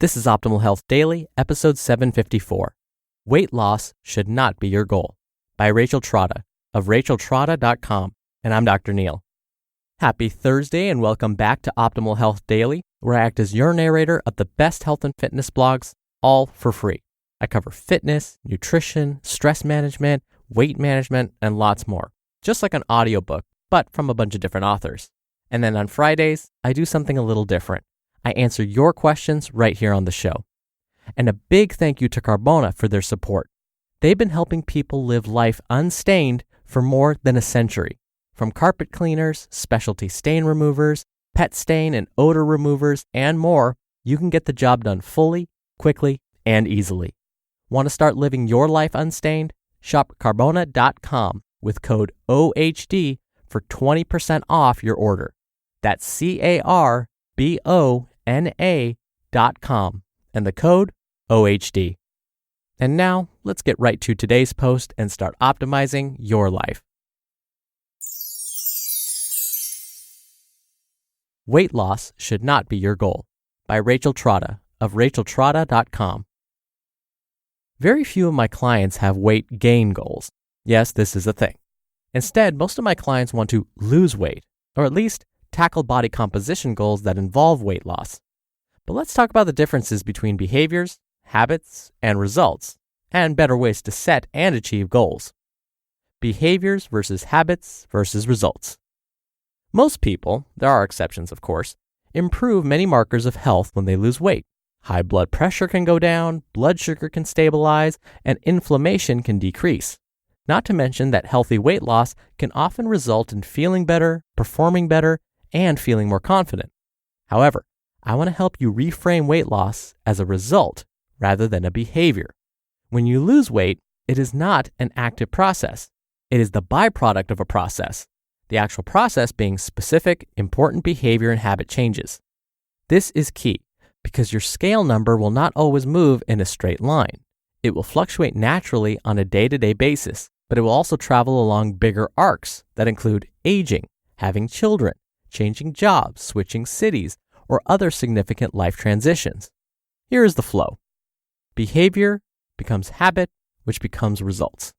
This is Optimal Health Daily, episode 754. Weight loss should not be your goal, by Rachel Trotta of racheltrotta.com, and I'm Dr. Neil. Happy Thursday and welcome back to Optimal Health Daily, where I act as your narrator of the best health and fitness blogs, all for free. I cover fitness, nutrition, stress management, weight management, and lots more, just like an audiobook, but from a bunch of different authors. And then on Fridays, I do something a little different. I answer your questions right here on the show. And a big thank you to Carbona for their support. They've been helping people live life unstained for more than a century. From carpet cleaners, specialty stain removers, pet stain and odor removers, and more, you can get the job done fully, quickly, and easily. Want to start living your life unstained? Shop Carbona.com with code OHD for 20% off your order. That's CARBONA.com and the code OHD. And now, let's get right to today's post and start optimizing your life. Weight loss should not be your goal, by Rachel Trotta of racheltrotta.com. Very few of my clients have weight gain goals. Yes, this is a thing. Instead, most of my clients want to lose weight, or at least tackle body composition goals that involve weight loss. But let's talk about the differences between behaviors, habits, and results, and better ways to set and achieve goals. Behaviors versus habits versus results. Most people, there are exceptions of course, improve many markers of health when they lose weight. High blood pressure can go down, blood sugar can stabilize, and inflammation can decrease. Not to mention that healthy weight loss can often result in feeling better, performing better, and feeling more confident. However, I want to help you reframe weight loss as a result rather than a behavior. When you lose weight, it is not an active process. It is the byproduct of a process, the actual process being specific, important behavior and habit changes. This is key because your scale number will not always move in a straight line. It will fluctuate naturally on a day-to-day basis, but it will also travel along bigger arcs that include aging, having children, changing jobs, switching cities, or other significant life transitions. Here is the flow. Behavior becomes habit, which becomes results.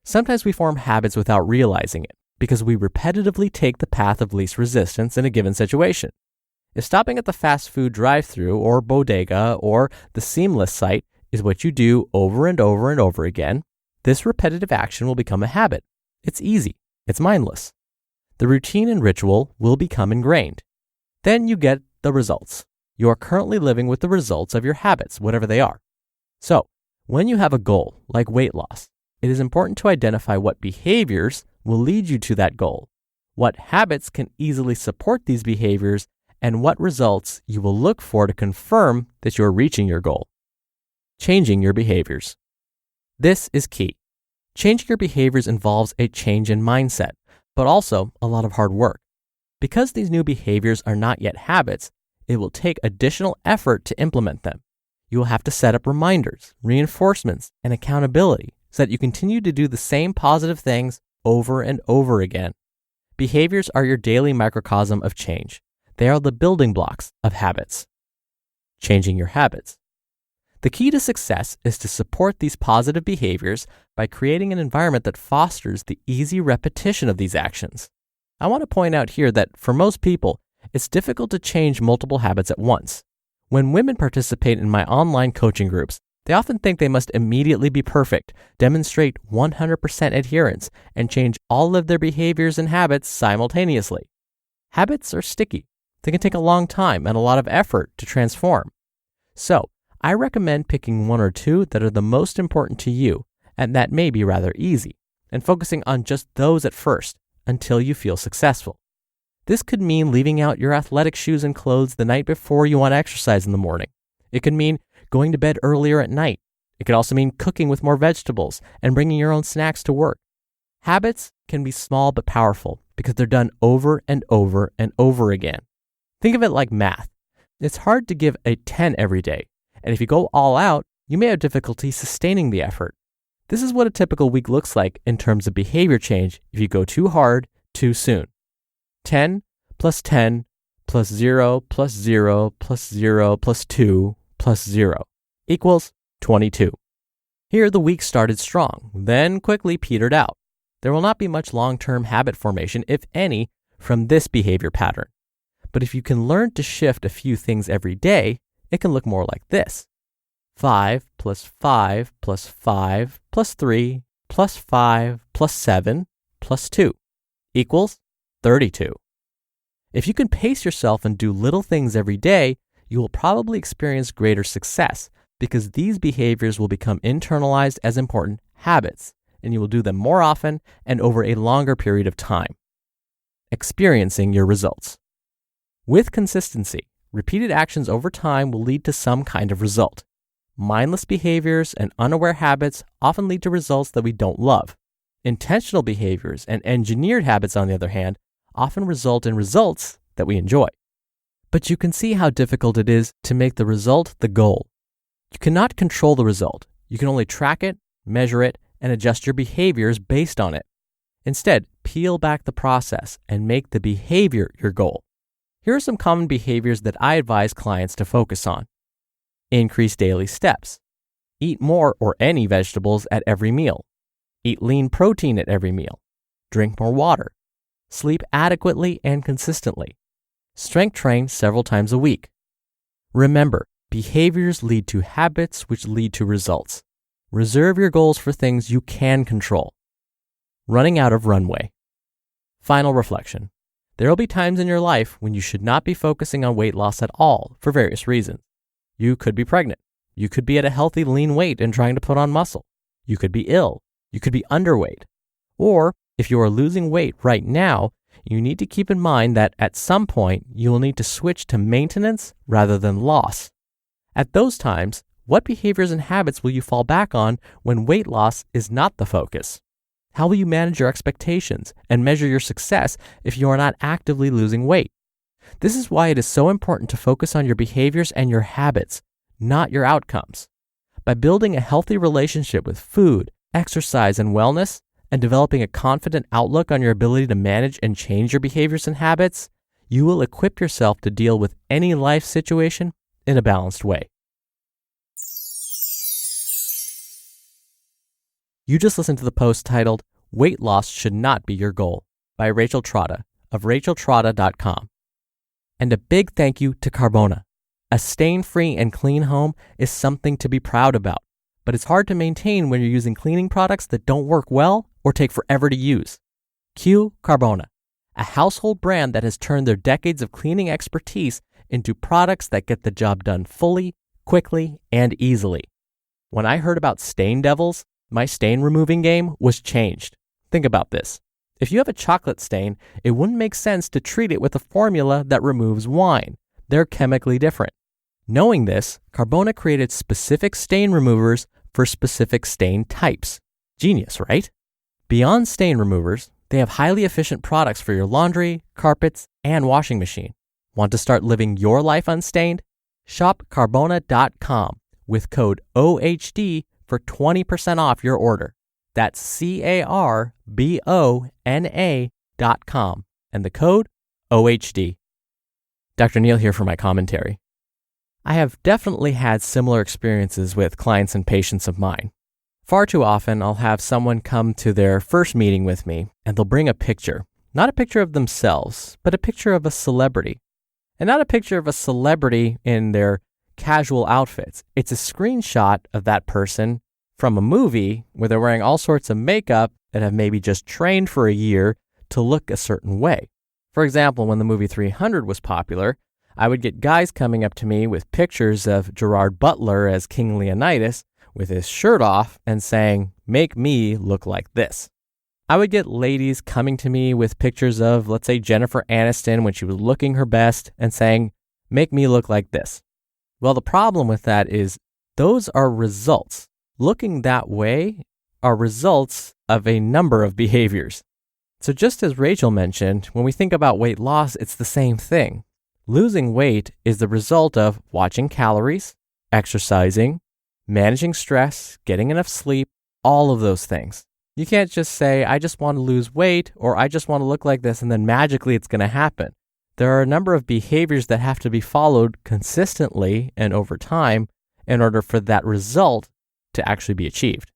Sometimes we form habits without realizing it because we repetitively take the path of least resistance in a given situation. If stopping at the fast food drive-thru or bodega or the seamless site is what you do over and over and over again, this repetitive action will become a habit. It's easy. It's mindless. The routine and ritual will become ingrained. Then you get the results. You are currently living with the results of your habits, whatever they are. So, when you have a goal, like weight loss, it is important to identify what behaviors will lead you to that goal, what habits can easily support these behaviors, and what results you will look for to confirm that you are reaching your goal. Changing your behaviors. This is key. Changing your behaviors involves a change in mindset, but also a lot of hard work. Because these new behaviors are not yet habits, it will take additional effort to implement them. You will have to set up reminders, reinforcements, and accountability so that you continue to do the same positive things over and over again. Behaviors are your daily microcosm of change. They are the building blocks of habits. Changing your habits. The key to success is to support these positive behaviors by creating an environment that fosters the easy repetition of these actions. I want to point out here that for most people, it's difficult to change multiple habits at once. When women participate in my online coaching groups, they often think they must immediately be perfect, demonstrate 100% adherence, and change all of their behaviors and habits simultaneously. Habits are sticky. They can take a long time and a lot of effort to transform. So, I recommend picking one or two that are the most important to you and that may be rather easy, and focusing on just those at first until you feel successful. This could mean leaving out your athletic shoes and clothes the night before you want to exercise in the morning. It could mean going to bed earlier at night. It could also mean cooking with more vegetables and bringing your own snacks to work. Habits can be small but powerful because they're done over and over and over again. Think of it like math. It's hard to give a 10 every day, and if you go all out, you may have difficulty sustaining the effort. This is what a typical week looks like in terms of behavior change if you go too hard, too soon. 10 plus 10 plus 0 plus 0 plus 0 plus 2 plus 0 equals 22. Here, the week started strong, then quickly petered out. There will not be much long-term habit formation, if any, from this behavior pattern. But if you can learn to shift a few things every day, it can look more like this. 5 plus 5 plus 5 plus 3 plus 5 plus 7 plus 2 equals 32. If you can pace yourself and do little things every day, you will probably experience greater success because these behaviors will become internalized as important habits, and you will do them more often and over a longer period of time. Experiencing your results. With consistency, repeated actions over time will lead to some kind of result. Mindless behaviors and unaware habits often lead to results that we don't love. Intentional behaviors and engineered habits, on the other hand, often result in results that we enjoy. But you can see how difficult it is to make the result the goal. You cannot control the result. You can only track it, measure it, and adjust your behaviors based on it. Instead, peel back the process and make the behavior your goal. Here are some common behaviors that I advise clients to focus on. Increase daily steps. Eat more or any vegetables at every meal. Eat lean protein at every meal. Drink more water. Sleep adequately and consistently. Strength train several times a week. Remember, behaviors lead to habits which lead to results. Reserve your goals for things you can control. Running out of runway. Final reflection. There will be times in your life when you should not be focusing on weight loss at all for various reasons. You could be pregnant. You could be at a healthy lean weight and trying to put on muscle. You could be ill. You could be underweight. Or if you are losing weight right now, you need to keep in mind that at some point you will need to switch to maintenance rather than loss. At those times, what behaviors and habits will you fall back on when weight loss is not the focus? How will you manage your expectations and measure your success if you are not actively losing weight? This is why it is so important to focus on your behaviors and your habits, not your outcomes. By building a healthy relationship with food, exercise, and wellness, and developing a confident outlook on your ability to manage and change your behaviors and habits, you will equip yourself to deal with any life situation in a balanced way. You just listened to the post titled, Weight Loss Should Not Be Your Goal by Rachel Trotta of RachelTrotta.com. And a big thank you to Carbona. A stain-free and clean home is something to be proud about, but it's hard to maintain when you're using cleaning products that don't work well or take forever to use. Cue Carbona, a household brand that has turned their decades of cleaning expertise into products that get the job done fully, quickly, and easily. When I heard about stain devils, my stain removing game was changed. Think about this. If you have a chocolate stain, it wouldn't make sense to treat it with a formula that removes wine. They're chemically different. Knowing this, Carbona created specific stain removers for specific stain types. Genius, right? Beyond stain removers, they have highly efficient products for your laundry, carpets, and washing machine. Want to start living your life unstained? Shop Carbona.com with code OHD for 20% off your order. That's Carbona.com and the code OHD. Dr. Neal here for my commentary. I have definitely had similar experiences with clients and patients of mine. Far too often, I'll have someone come to their first meeting with me and they'll bring a picture. Not a picture of themselves, but a picture of a celebrity. And not a picture of a celebrity in their casual outfits. It's a screenshot of that person from a movie where they're wearing all sorts of makeup that have maybe just trained for a year to look a certain way. For example, when the movie 300 was popular, I would get guys coming up to me with pictures of Gerard Butler as King Leonidas with his shirt off and saying, "Make me look like this." I would get ladies coming to me with pictures of, let's say, Jennifer Aniston when she was looking her best and saying, "Make me look like this." Well, the problem with that is those are results. Looking that way are results of a number of behaviors. So just as Rachel mentioned, when we think about weight loss, it's the same thing. Losing weight is the result of watching calories, exercising, managing stress, getting enough sleep, all of those things. You can't just say, I just want to lose weight or I just want to look like this and then magically it's going to happen. there are a number of behaviors that have to be followed consistently and over time in order for that result to actually be achieved.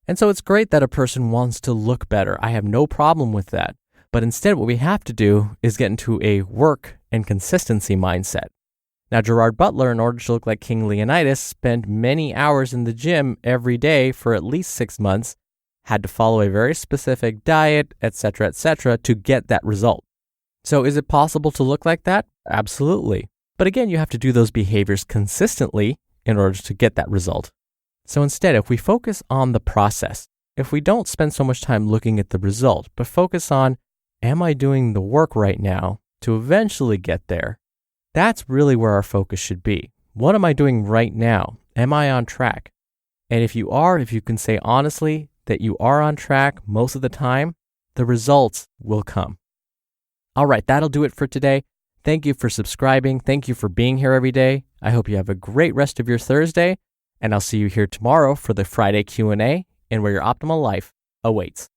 And so it's great that a person wants to look better. I have no problem with that. But instead, what we have to do is get into a work and consistency mindset. Now, Gerard Butler, in order to look like King Leonidas, spent many hours in the gym every day for at least 6 months, had to follow a very specific diet, etc., to get that result. So is it possible to look like that? Absolutely. But again, you have to do those behaviors consistently in order to get that result. So instead, if we focus on the process, if we don't spend so much time looking at the result, but focus on, am I doing the work right now to eventually get there? That's really where our focus should be. What am I doing right now? Am I on track? And if you are, if you can say honestly that you are on track most of the time, the results will come. All right, that'll do it for today. Thank you for subscribing. Thank you for being here every day. I hope you have a great rest of your Thursday, and I'll see you here tomorrow for the Friday Q&A and where your optimal life awaits.